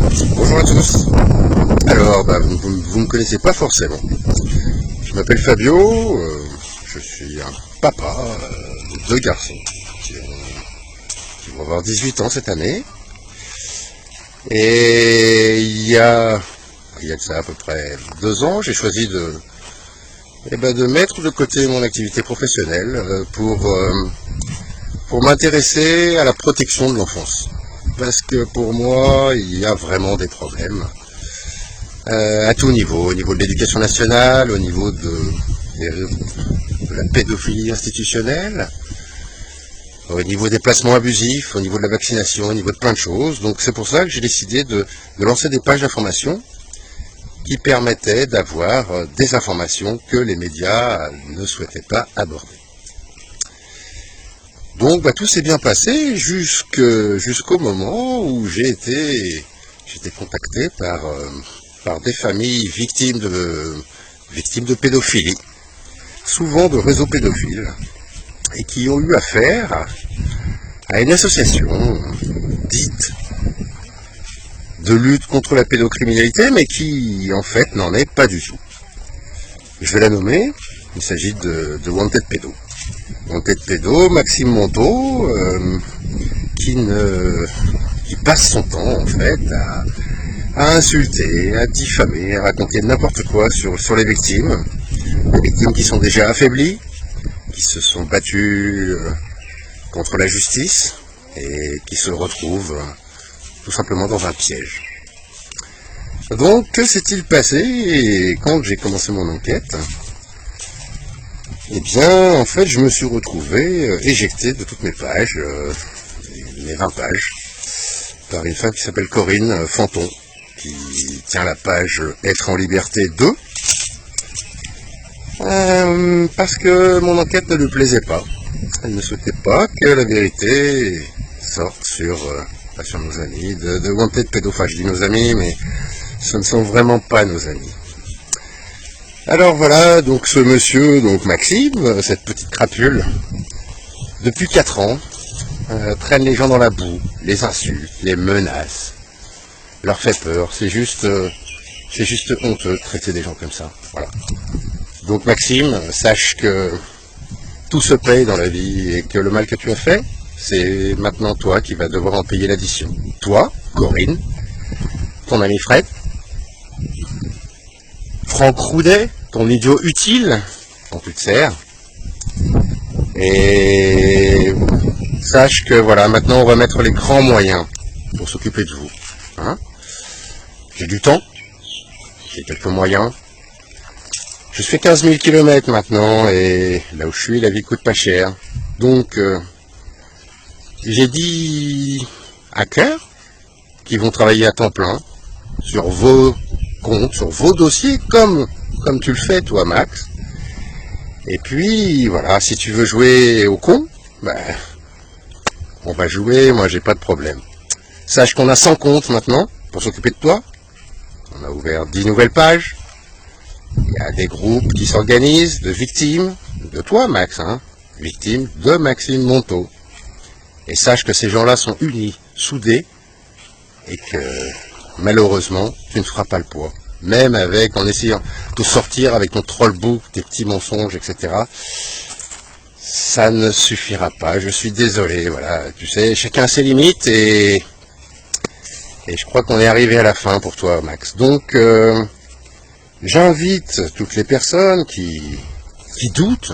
Bonjour à tous. Alors, vous me connaissez pas forcément. Je m'appelle Fabio, je suis un papa de deux garçons qui vont avoir 18 ans cette année. Et il y a de ça à peu près 2 ans, j'ai choisi de mettre de côté mon activité professionnelle pour m'intéresser à la protection de l'enfance. Parce que pour moi, il y a vraiment des problèmes à tout niveau, au niveau de l'éducation nationale, au niveau de la pédophilie institutionnelle, au niveau des placements abusifs, au niveau de la vaccination, au niveau de plein de choses. Donc c'est pour ça que j'ai décidé de lancer des pages d'information qui permettaient d'avoir des informations que les médias ne souhaitaient pas aborder. Donc tout s'est bien passé jusqu'au moment où j'ai été contacté par des familles victimes de pédophilie, souvent de réseaux pédophiles, et qui ont eu affaire à une association dite de lutte contre la pédocriminalité, mais qui en fait n'en est pas du tout. Je vais la nommer, il s'agit de Wanted Pédo. Wanted Pédo, Maxime Monteau, qui passe son temps en fait à insulter, à diffamer, à raconter n'importe quoi sur les victimes qui sont déjà affaiblies, qui se sont battues contre la justice et qui se retrouvent tout simplement dans un piège. Donc, que s'est-il passé? Et quand j'ai commencé mon enquête, eh bien, en fait, je me suis retrouvé éjecté de toutes mes pages, mes 20 pages, par une femme qui s'appelle Corinne Fanton, qui tient la page Être en liberté 2, parce que mon enquête ne lui plaisait pas. Elle ne souhaitait pas que la vérité sorte sur nos amis de Wanted Pédo. Enfin, je dis nos amis, mais ce ne sont vraiment pas nos amis. Alors voilà, donc ce monsieur, donc Maxime, cette petite crapule, depuis 4 ans, traîne les gens dans la boue, les insulte, les menace, leur fait peur. C'est juste honteux de traiter des gens comme ça. Voilà. Donc Maxime, sache que tout se paye dans la vie et que le mal que tu as fait, c'est maintenant toi qui vas devoir en payer l'addition. Toi, Corinne, ton ami Fred, Franck Roudet, ton idiot utile, dont tu te sers. Et sache que voilà, maintenant on va mettre les grands moyens pour s'occuper de vous. Hein? J'ai du temps, j'ai quelques moyens. Je fais 15 000 km maintenant et là où je suis, la vie coûte pas cher. Donc j'ai dit hackers qui vont travailler à temps plein sur vos comptes, sur vos dossiers, comme tu le fais toi Max. Et puis voilà, si tu veux jouer au con, on va jouer, moi j'ai pas de problème. Sache qu'on a 100 comptes maintenant pour s'occuper de toi. On a ouvert 10 nouvelles pages. Il y a des groupes qui s'organisent de victimes, de toi Max, hein, victimes de Maxime Monteau. Et sache que ces gens-là sont unis, soudés, et que malheureusement, tu ne feras pas le poids. Même en essayant de sortir avec ton trollbook, tes petits mensonges, etc. Ça ne suffira pas, je suis désolé, voilà. Tu sais, chacun a ses limites et je crois qu'on est arrivé à la fin pour toi, Max. Donc, j'invite toutes les personnes qui doutent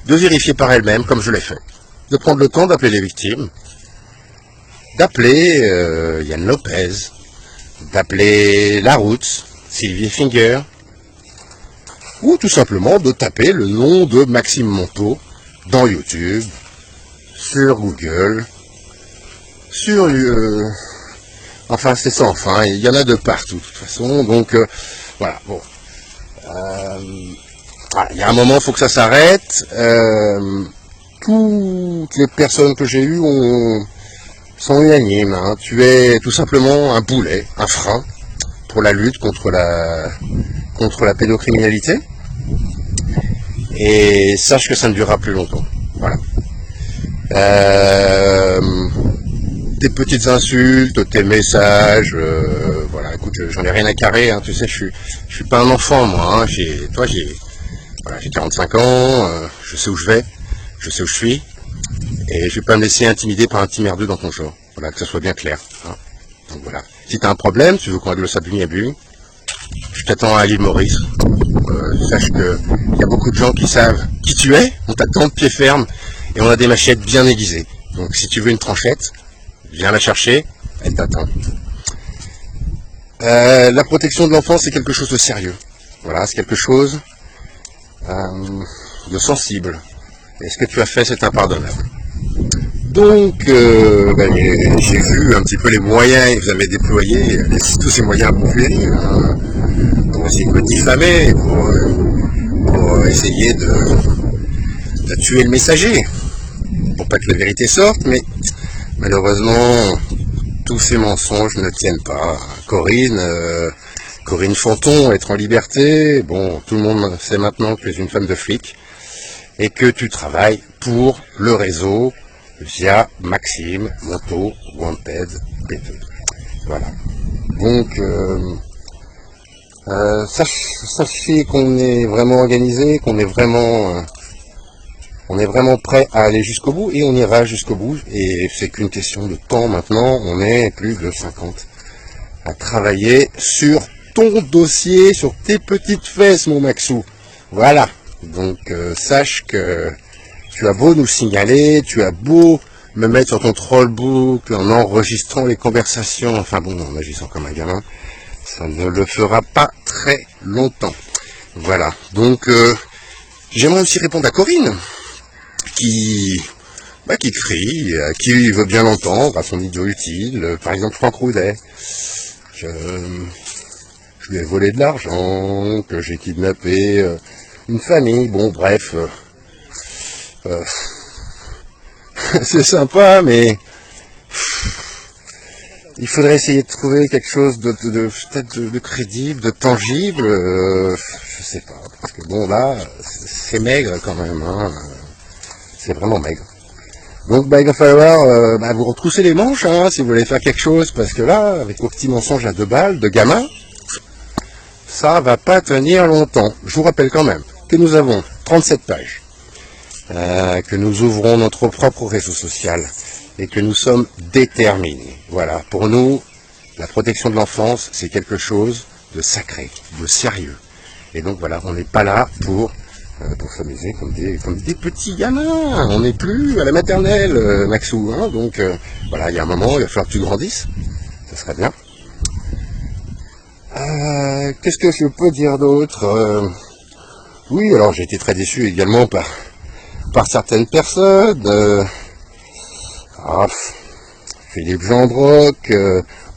de vérifier par elles-mêmes, comme je l'ai fait. De prendre le temps d'appeler les victimes, d'appeler Yann Lopez, d'appeler Laroute, Sylvie Finger, ou tout simplement de taper le nom de Maxime Monteau dans YouTube, sur Google, sur... enfin, c'est sans fin, il y en a de partout, de toute façon, donc voilà, bon. Il y a un moment, il faut que ça s'arrête. Toutes les personnes que j'ai eues sont unanimes. Hein. Tu es tout simplement un boulet, un frein pour la lutte contre la pédocriminalité. Et sache que ça ne durera plus longtemps. Voilà. tes petites insultes, tes messages, voilà, écoute, j'en ai rien à carrer, hein, tu sais, je suis pas un enfant, moi, hein, voilà, j'ai 45 ans, je sais où je vais, je sais où je suis, et je vais pas me laisser intimider par un petit merdeux dans ton genre, voilà, que ça soit bien clair, hein. Donc voilà, si t'as un problème, tu veux qu'on règle ça à bu, je t'attends à l'île Maurice, sache que il y a beaucoup de gens qui savent qui tu es, on t'attend de pied ferme, et on a des machettes bien aiguisées, donc si tu veux une tranchette, viens la chercher, elle t'attend. La protection de l'enfant, c'est quelque chose de sérieux. Voilà, c'est quelque chose de sensible. Et ce que tu as fait, c'est impardonnable. Donc, j'ai vu un petit peu les moyens que vous avez déployés, tous ces moyens pour essayer de me diffamer, pour essayer de tuer le messager, pour pas que la vérité sorte, mais malheureusement, tous ces mensonges ne tiennent pas. Corinne Fanton, être en liberté, bon, tout le monde sait maintenant que tu es une femme de flic et que tu travailles pour le réseau via Maxime, Monto, Wanted, BP. Voilà. Donc, sachez qu'on est vraiment organisé, qu'on est vraiment... on est vraiment prêt à aller jusqu'au bout et on ira jusqu'au bout et c'est qu'une question de temps maintenant, on est plus de 50 à travailler sur ton dossier, sur tes petites fesses mon Maxou. Voilà, donc sache que tu as beau nous signaler, tu as beau me mettre sur ton trollbook en enregistrant les conversations, enfin bon, en agissant comme un gamin, ça ne le fera pas très longtemps. Voilà, donc j'aimerais aussi répondre à Corinne, qui crie, qui veut bien l'entendre, à son idiot utile, par exemple Franck Roudet, que je lui ai volé de l'argent, que j'ai kidnappé une famille, bon bref, c'est sympa, mais il faudrait essayer de trouver quelque chose peut-être de crédible, de tangible, je sais pas, parce que bon là, c'est maigre quand même, hein. C'est vraiment maigre. Donc il va falloir vous retrousser les manches hein, si vous voulez faire quelque chose, parce que là, avec vos petits mensonges à 2 balles de gamin, ça va pas tenir longtemps. Je vous rappelle quand même que nous avons 37 pages, que nous ouvrons notre propre réseau social et que nous sommes déterminés. Voilà, pour nous, la protection de l'enfance, c'est quelque chose de sacré, de sérieux. Et donc voilà, on n'est pas là pour s'amuser comme des petits gamins. On n'est plus à la maternelle, Maxou. Hein, donc voilà, il y a un moment, il va falloir que tu grandisses. Ça serait bien. Qu'est-ce que je peux dire d'autre Oui, alors j'ai été très déçu également par certaines personnes. Philippe Gendroc,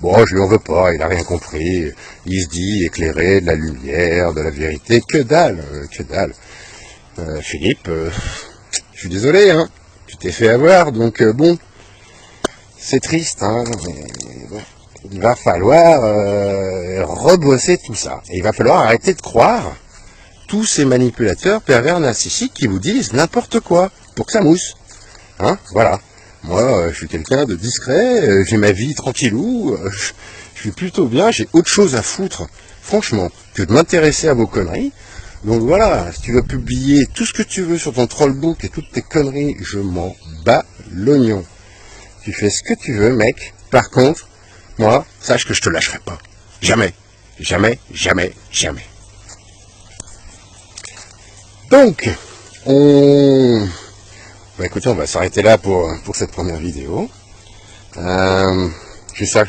bon, je lui en veux pas, il a rien compris. Il se dit éclairé de la lumière, de la vérité. Que dalle, que dalle. Philippe, je suis désolé, hein, tu t'es fait avoir, donc bon, c'est triste, hein, mais bon, il va falloir rebosser tout ça. Et il va falloir arrêter de croire tous ces manipulateurs pervers narcissiques qui vous disent n'importe quoi pour que ça mousse. Hein, voilà. Moi, je suis quelqu'un de discret, j'ai ma vie tranquillou, je suis plutôt bien, j'ai autre chose à foutre, franchement, que de m'intéresser à vos conneries. Donc voilà, si tu veux publier tout ce que tu veux sur ton trollbook et toutes tes conneries, je m'en bats l'oignon. Tu fais ce que tu veux, mec. Par contre, moi, sache que je te lâcherai pas. Jamais. Jamais, jamais, jamais. Donc, écoutez, on va s'arrêter là pour cette première vidéo. J'espère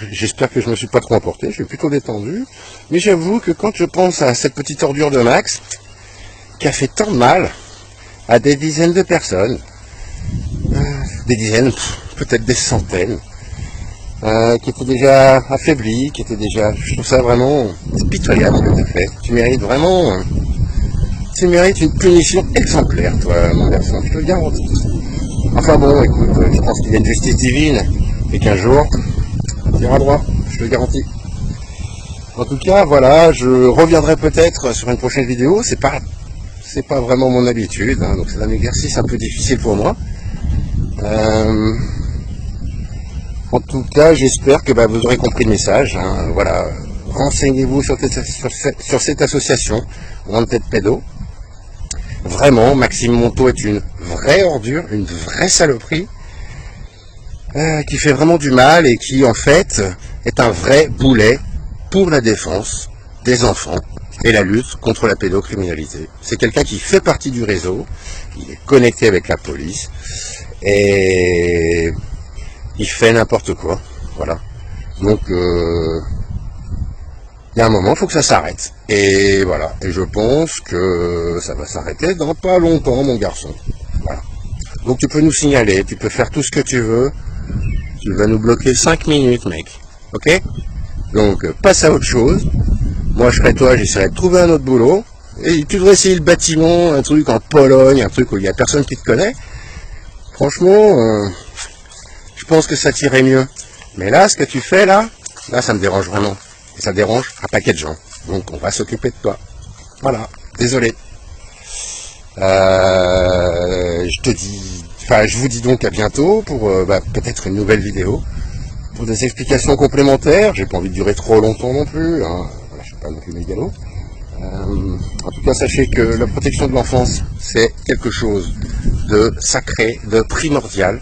que je me suis pas trop emporté, je suis plutôt détendu. Mais j'avoue que quand je pense à cette petite ordure de Max, qui a fait tant de mal à des dizaines de personnes, des dizaines, peut-être des centaines, qui étaient déjà affaiblies, je trouve ça vraiment pitoyable ce que tu as fait. Tu mérites une punition exemplaire, toi, mon garçon, je te le garantis. Enfin bon, écoute, je pense qu'il y a une justice divine, et qu'un jour, tu iras droit, je te le garantis. En tout cas, voilà, je reviendrai peut-être sur une prochaine vidéo, c'est pas vraiment mon habitude, hein, donc c'est un exercice un peu difficile pour moi. En tout cas, j'espère que vous aurez compris le message. Hein. Voilà, renseignez-vous sur cette association, Wanted Pédo. Vraiment, Maxime Montaut est une vraie ordure, une vraie saloperie, qui fait vraiment du mal et qui, en fait, est un vrai boulet pour la défense des enfants et la lutte contre la pédocriminalité. C'est quelqu'un qui fait partie du réseau, il est connecté avec la police, et il fait n'importe quoi. Voilà. Donc, il y a un moment, il faut que ça s'arrête. Et voilà. Et je pense que ça va s'arrêter dans pas longtemps, mon garçon. Voilà. Donc tu peux nous signaler, tu peux faire tout ce que tu veux. Tu vas nous bloquer 5 minutes, mec. Ok? Donc, passe à autre chose. Moi, je serais toi, j'essaierais de trouver un autre boulot. Et tu devrais essayer le bâtiment, un truc en Pologne, un truc où il n'y a personne qui te connaît. Franchement, je pense que ça t'irait mieux. Mais là, ce que tu fais là, ça me dérange vraiment. Et ça dérange un paquet de gens. Donc on va s'occuper de toi. Voilà, désolé. Je vous dis donc à bientôt pour peut-être une nouvelle vidéo. Pour des explications complémentaires. J'ai pas envie de durer trop longtemps non plus. Hein. Voilà, je suis pas non plus mégalo. En tout cas, sachez que la protection de l'enfance, c'est quelque chose de sacré, de primordial.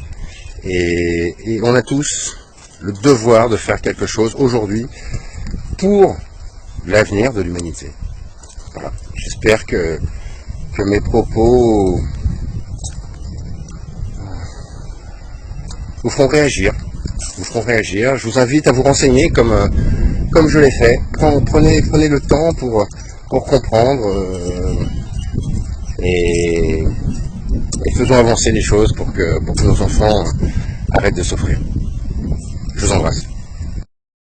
Et on a tous le devoir de faire quelque chose aujourd'hui pour l'avenir de l'humanité. Voilà. J'espère que mes propos vous feront réagir. Je vous invite à vous renseigner comme je l'ai fait. Prenez le temps pour comprendre et faisons avancer les choses pour que nos enfants arrêtent de souffrir. Je vous embrasse.